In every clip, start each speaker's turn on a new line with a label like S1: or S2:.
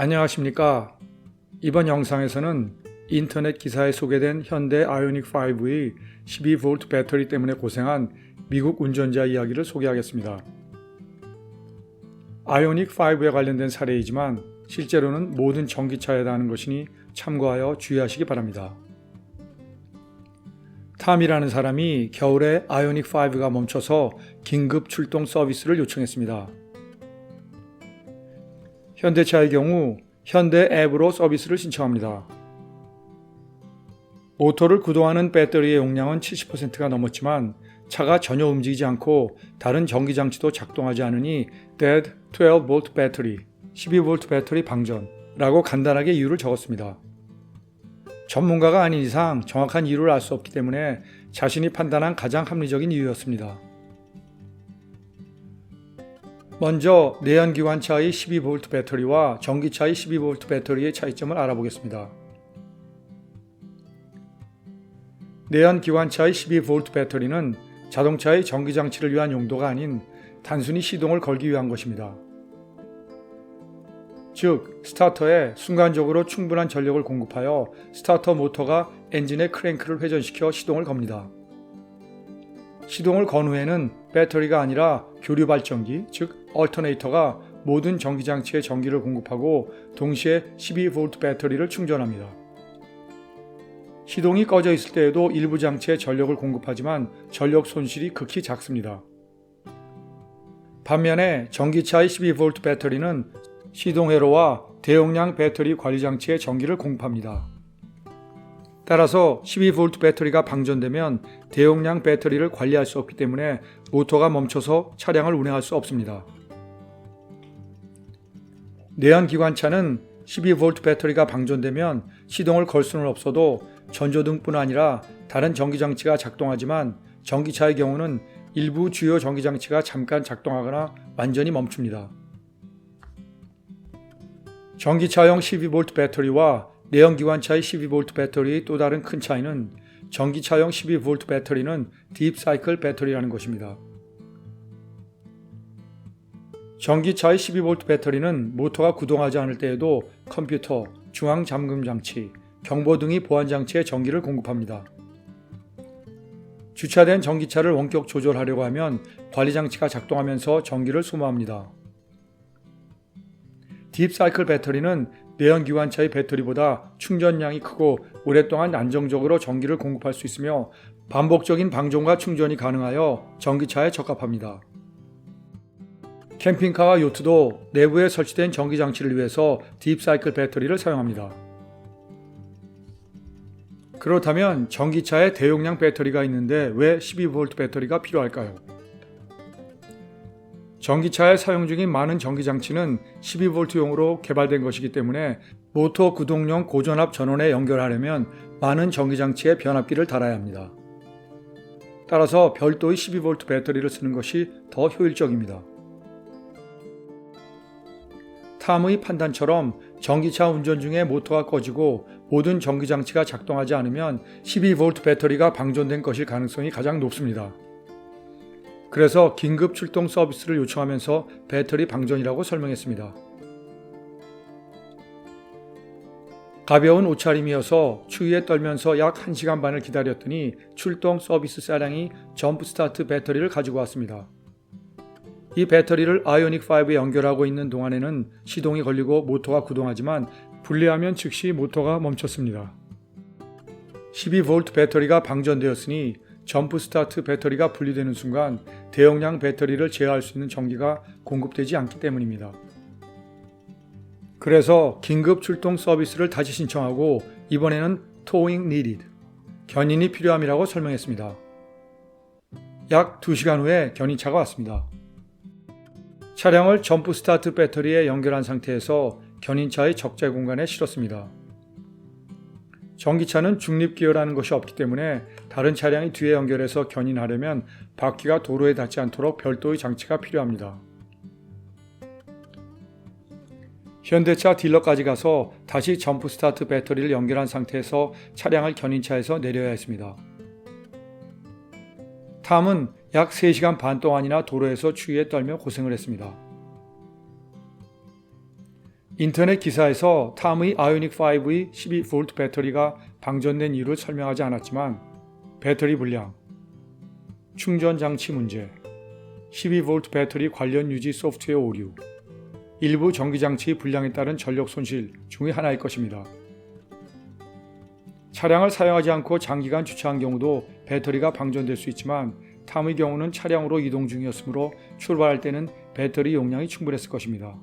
S1: 안녕하십니까. 이번 영상에서는 인터넷 기사에 소개된 현대 아이오닉 5의 12V 배터리 때문에 고생한 미국 운전자 이야기를 소개하겠습니다. 아이오닉 5에 관련된 사례이지만 실제로는 모든 전기차에 해당하는 것이니 참고하여 주의하시기 바랍니다. 탐이라는 사람이 겨울에 아이오닉 5가 멈춰서 긴급 출동 서비스를 요청했습니다. 현대차의 경우 현대 앱으로 서비스를 신청합니다. 모터를 구동하는 배터리의 용량은 70%가 넘었지만 차가 전혀 움직이지 않고 다른 전기장치도 작동하지 않으니 Dead 12V 배터리, 12V 배터리 방전라고 간단하게 이유를 적었습니다. 전문가가 아닌 이상 정확한 이유를 알 수 없기 때문에 자신이 판단한 가장 합리적인 이유였습니다. 먼저 내연기관차의 12V 배터리와 전기차의 12V 배터리의 차이점을 알아보겠습니다. 내연기관차의 12V 배터리는 자동차의 전기장치를 위한 용도가 아닌 단순히 시동을 걸기 위한 것입니다. 즉, 스타터에 순간적으로 충분한 전력을 공급하여 스타터 모터가 엔진의 크랭크를 회전시켜 시동을 겁니다. 시동을 건 후에는 배터리가 아니라 교류 발전기, 즉 얼터네이터가 모든 전기장치에 전기를 공급하고 동시에 12V 배터리를 충전합니다. 시동이 꺼져 있을 때에도 일부 장치에 전력을 공급하지만 전력 손실이 극히 작습니다. 반면에 전기차의 12V 배터리는 시동 회로와 대용량 배터리 관리 장치에 전기를 공급합니다. 따라서 12V 배터리가 방전되면 대용량 배터리를 관리할 수 없기 때문에 모터가 멈춰서 차량을 운행할 수 없습니다. 내연기관차는 12V 배터리가 방전되면 시동을 걸 수는 없어도 전조등뿐 아니라 다른 전기장치가 작동하지만 전기차의 경우는 일부 주요 전기장치가 잠깐 작동하거나 완전히 멈춥니다. 전기차용 12V 배터리와 내연기관차의 12V 배터리의 또 다른 큰 차이는 전기차용 12V 배터리는 딥사이클 배터리라는 것입니다. 전기차의 12V 배터리는 모터가 구동하지 않을 때에도 컴퓨터, 중앙 잠금 장치, 경보 등의 보안 장치에 전기를 공급합니다. 주차된 전기차를 원격 조절하려고 하면 관리 장치가 작동하면서 전기를 소모합니다. 딥사이클 배터리는 내연기관차의 배터리보다 충전량이 크고 오랫동안 안정적으로 전기를 공급할 수 있으며 반복적인 방전과 충전이 가능하여 전기차에 적합합니다. 캠핑카와 요트도 내부에 설치된 전기장치를 위해서 딥사이클 배터리를 사용합니다. 그렇다면 전기차에 대용량 배터리가 있는데 왜 12V 배터리가 필요할까요? 전기차에 사용 중인 많은 전기장치는 12V용으로 개발된 것이기 때문에 모터 구동용 고전압 전원에 연결하려면 많은 전기장치에 변압기를 달아야 합니다. 따라서 별도의 12V 배터리를 쓰는 것이 더 효율적입니다. 탐의 판단처럼 전기차 운전 중에 모터가 꺼지고 모든 전기장치가 작동하지 않으면 12V 배터리가 방전된 것일 가능성이 가장 높습니다. 그래서 긴급 출동 서비스를 요청하면서 배터리 방전이라고 설명했습니다. 가벼운 옷차림이어서 추위에 떨면서 약 1시간 반을 기다렸더니 출동 서비스 사량이 점프스타트 배터리를 가지고 왔습니다. 이 배터리를 아이오닉 5에 연결하고 있는 동안에는 시동이 걸리고 모터가 구동하지만 분리하면 즉시 모터가 멈췄습니다. 12V 배터리가 방전되었으니 점프 스타트 배터리가 분리되는 순간 대용량 배터리를 제어할 수 있는 전기가 공급되지 않기 때문입니다. 그래서 긴급 출동 서비스를 다시 신청하고 이번에는 towing needed, 견인이 필요함이라고 설명했습니다. 약 2시간 후에 견인차가 왔습니다. 차량을 점프 스타트 배터리에 연결한 상태에서 견인차의 적재 공간에 실었습니다. 전기차는 중립기어라는 것이 없기 때문에 다른 차량이 뒤에 연결해서 견인하려면 바퀴가 도로에 닿지 않도록 별도의 장치가 필요합니다. 현대차 딜러까지 가서 다시 점프 스타트 배터리를 연결한 상태에서 차량을 견인차에서 내려야 했습니다. 탐은 약 3시간 반 동안이나 도로에서 추위에 떨며 고생을 했습니다. 인터넷 기사에서 탐의 아이오닉5의 12V 배터리가 방전된 이유를 설명하지 않았지만 배터리 불량, 충전 장치 문제, 12V 배터리 관련 유지 소프트웨어 오류, 일부 전기장치 불량에 따른 전력 손실 중의 하나일 것입니다. 차량을 사용하지 않고 장기간 주차한 경우도 배터리가 방전될 수 있지만 탐의 경우는 차량으로 이동 중이었으므로 출발할 때는 배터리 용량이 충분했을 것입니다.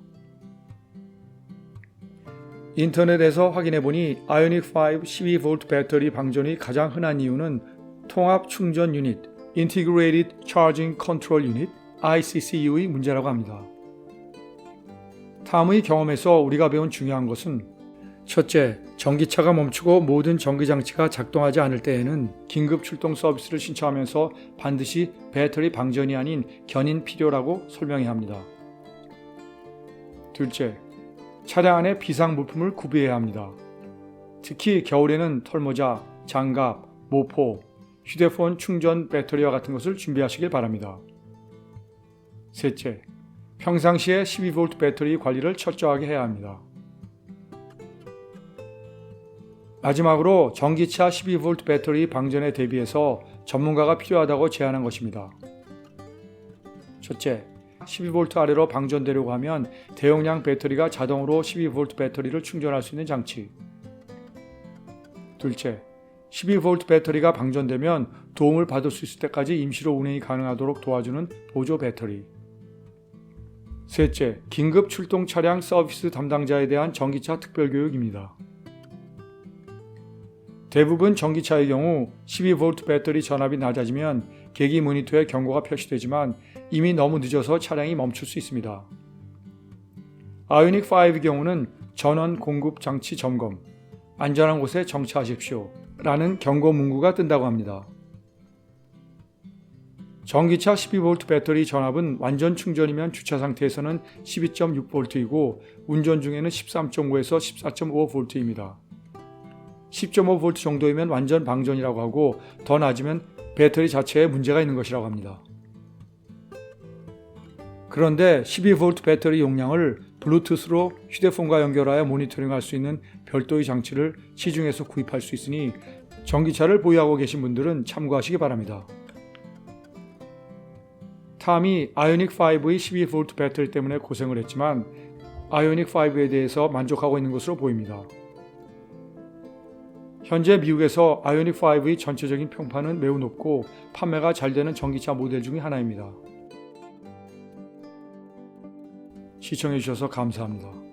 S1: 인터넷에서 확인해보니 아이오닉5 12V 배터리 방전이 가장 흔한 이유는 통합 충전 유닛 Integrated Charging Control Unit ICCU의 문제라고 합니다. 탐의 경험에서 우리가 배운 중요한 것은 첫째, 전기차가 멈추고 모든 전기장치가 작동하지 않을 때에는 긴급 출동 서비스를 신청하면서 반드시 배터리 방전이 아닌 견인 필요라고 설명해야 합니다. 둘째, 차량 안에 비상 물품을 구비해야 합니다. 특히 겨울에는 털모자, 장갑, 모포, 휴대폰 충전 배터리와 같은 것을 준비하시길 바랍니다. 셋째, 평상시에 12V 배터리 관리를 철저하게 해야 합니다. 마지막으로 전기차 12V 배터리 방전에 대비해서 전문가가 필요하다고 제안한 것입니다. 첫째, 12V 아래로 방전되려고 하면 대용량 배터리가 자동으로 12V 배터리를 충전할 수 있는 장치. 둘째, 12V 배터리가 방전되면 도움을 받을 수 있을 때까지 임시로 운행이 가능하도록 도와주는 보조 배터리. 셋째, 긴급 출동 차량 서비스 담당자에 대한 전기차 특별교육입니다. 대부분 전기차의 경우 12V 배터리 전압이 낮아지면 계기 모니터에 경고가 표시되지만 이미 너무 늦어서 차량이 멈출 수 있습니다. 아이오닉5의 경우는 전원 공급 장치 점검, 안전한 곳에 정차하십시오 라는 경고 문구가 뜬다고 합니다. 전기차 12V 배터리 전압은 완전 충전이면 주차 상태에서는 12.6V이고 운전 중에는 13.5에서 14.5V입니다. 10.5V 정도이면 완전 방전이라고 하고 더 낮으면 배터리 자체에 문제가 있는 것이라고 합니다. 그런데 12V 배터리 용량을 블루투스로 휴대폰과 연결하여 모니터링할 수 있는 별도의 장치를 시중에서 구입할 수 있으니 전기차를 보유하고 계신 분들은 참고하시기 바랍니다. 탐이 아이오닉5의 12V 배터리 때문에 고생을 했지만 아이오닉5에 대해서 만족하고 있는 것으로 보입니다. 현재 미국에서 아이오닉5의 전체적인 평판은 매우 높고 판매가 잘 되는 전기차 모델 중의 하나입니다. 시청해 주셔서 감사합니다.